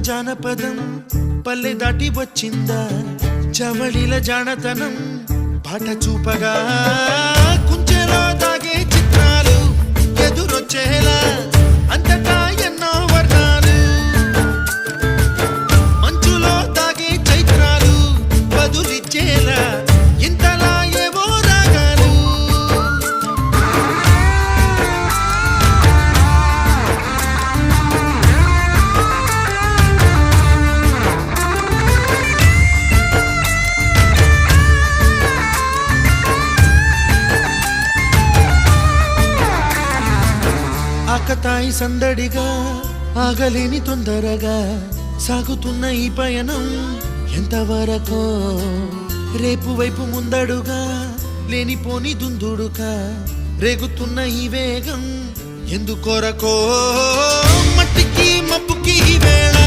జానపదం పల్లె దాటి వచ్చిందా చవళిల జానతనం పాట చూపగా కుంచెలో దాగే చిత్రాలు ఎదురొచ్చేలా అంతటా ఎన్నో వర్ణాలు మంచులో దాగే చైత్రాలు బదులిచ్చేలా ఇంతలా ఏవో రాగాలు ఆకతాయి సందడిగా ఆగలేని తొందరగా సాగుతున్న ఈ పయనం ఎంతవరకో రేపు వైపు ముందడుగా లేనిపోని దుందుడుగా రేగుతున్న ఈ వేగం ఎందుకొరకో మట్టికి మబ్బుకి వేళ